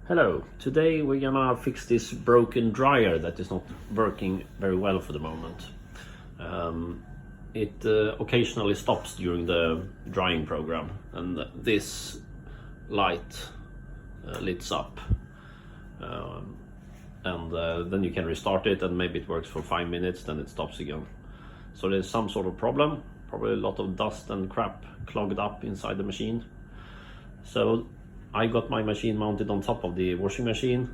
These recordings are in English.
Hello, today we're gonna fix this broken dryer that is not working very well for the moment. It occasionally stops during the drying program, and this light lights up, then you can restart it and maybe it works for 5 minutes, then it stops again. So there's some sort of problem, probably a lot of dust and crap clogged up inside the machine. So I got my machine mounted on top of the washing machine.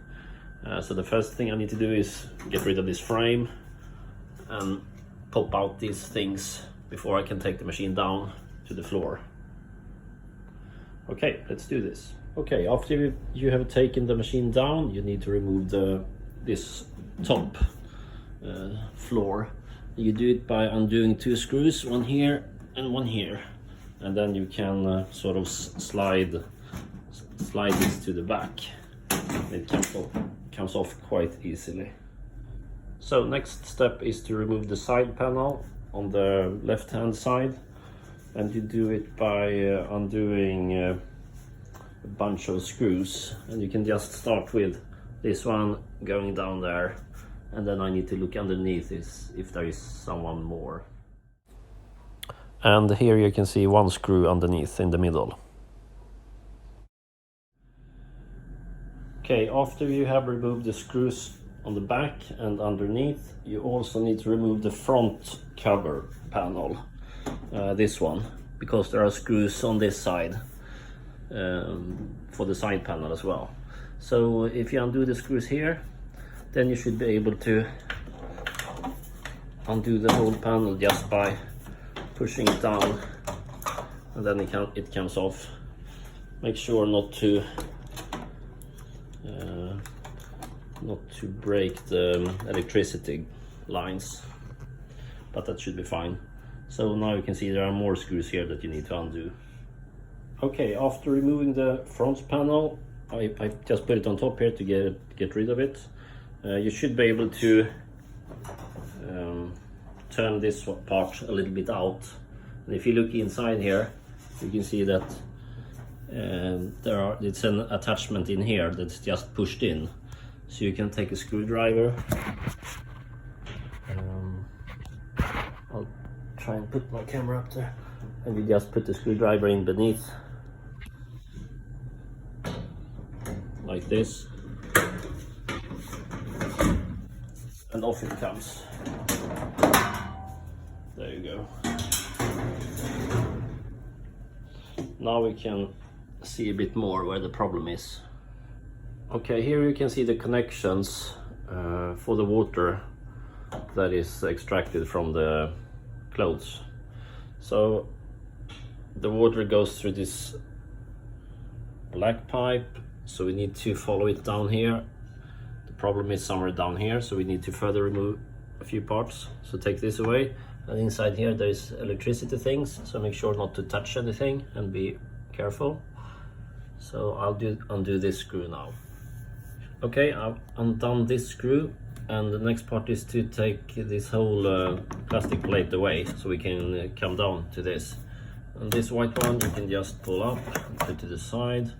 So the first thing I need to do is get rid of this frame and pop out these things before I can take the machine down to the floor. Okay, let's do this. Okay, after you have taken the machine down, you need to remove this top floor. You do it by undoing 2 screws, one here and one here, and then you can sort of slide this to the back. It comes off quite easily. So next step is to remove the side panel on the left hand side, and you do it by undoing a bunch of screws, and you can just start with this one going down there, and then I need to look underneath if there is someone more. And here you can see one screw underneath in the middle. Okay, after you have removed the screws on the back and underneath, you also need to remove the front cover panel, this one, because there are screws on this side for the side panel as well. So if you undo the screws here, then you should be able to undo the whole panel just by pushing it down, and then it comes off. Make sure not to break the electricity lines, but that should be fine. So now you can see there are more screws here that you need to undo. Okay, after removing the front panel, I just put it on top here to get rid of it. You should be able to turn this part a little bit out, and if you look inside here, you can see that it's an attachment in here that's just pushed in. So you can take a screwdriver. I'll try and put my camera up there, and you just put the screwdriver in beneath, like this, and off it comes. There you go. Now we can see a bit more where the problem is. Okay, here you can see the connections for the water that is extracted from the clothes. So the water goes through this black pipe, so we need to follow it down here. The problem is somewhere down here, so we need to further remove a few parts. So take this away, and inside here there's electricity things, so make sure not to touch anything and be careful. So I'll undo this screw now. Okay, I've undone this screw, and the next part is to take this whole plastic plate away, so we can come down to this. And this white one you can just pull up, put to the side,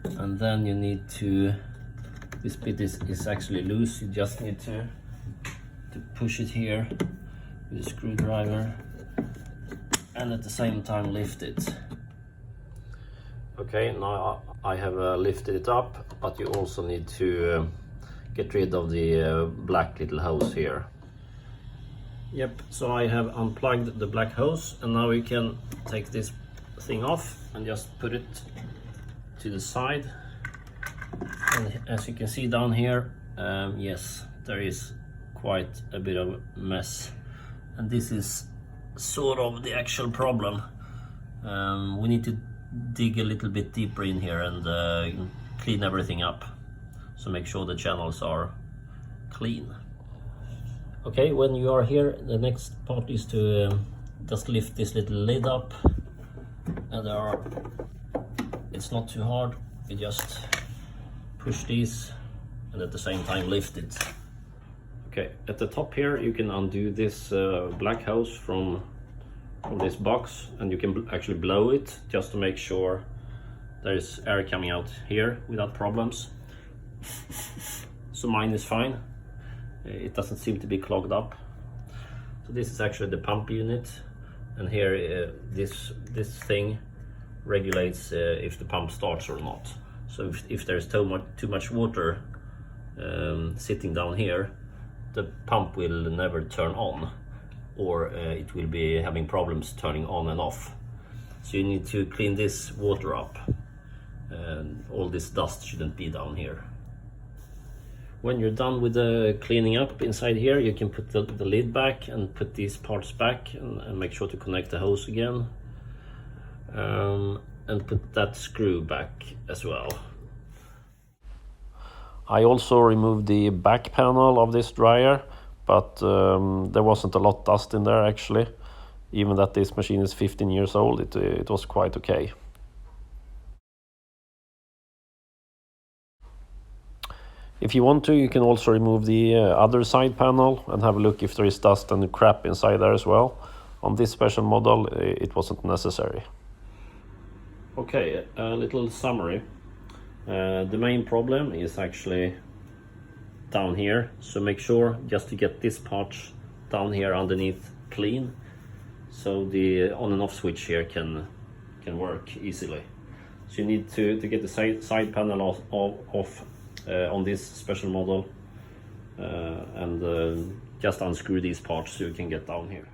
and then you need to, this bit is actually loose, you just need to push it here with a screwdriver, and at the same time lift it. Okay, now I have lifted it up, but you also need to get rid of the black little hose here. Yep, so I have unplugged the black hose, and now we can take this thing off and just put it to the side. And as you can see down here, yes, there is quite a bit of mess, and this is sort of the actual problem. We need to dig a little bit deeper in here and clean everything up, so make sure the channels are clean. Okay, when you are here, the next part is to just lift this little lid up, and it's not too hard, you just push these and at the same time lift it. Okay, at the top here you can undo this black hose from this box, and you can actually blow it just to make sure there's air coming out here without problems. So mine is fine. It doesn't seem to be clogged up. So this is actually the pump unit, and here this thing regulates if the pump starts or not. So if there's too much water sitting down here, the pump will never turn on, or it will be having problems turning on and off. So you need to clean this water up, and all this dust shouldn't be down here. When you're done with the cleaning up inside here, you can put the lid back and put these parts back, and make sure to connect the hose again, and put that screw back as well. I also removed the back panel of this dryer, but there wasn't a lot dust in there actually. Even that this machine is 15 years old, it was quite okay. If you want to, you can also remove the other side panel and have a look if there is dust and crap inside there as well. On this special model, it wasn't necessary. Okay, a little summary. The main problem is actually down here, so make sure just to get this part down here underneath clean, so the on and off switch here can work easily. So you need to get the side panel off on this special model, and just unscrew these parts so you can get down here.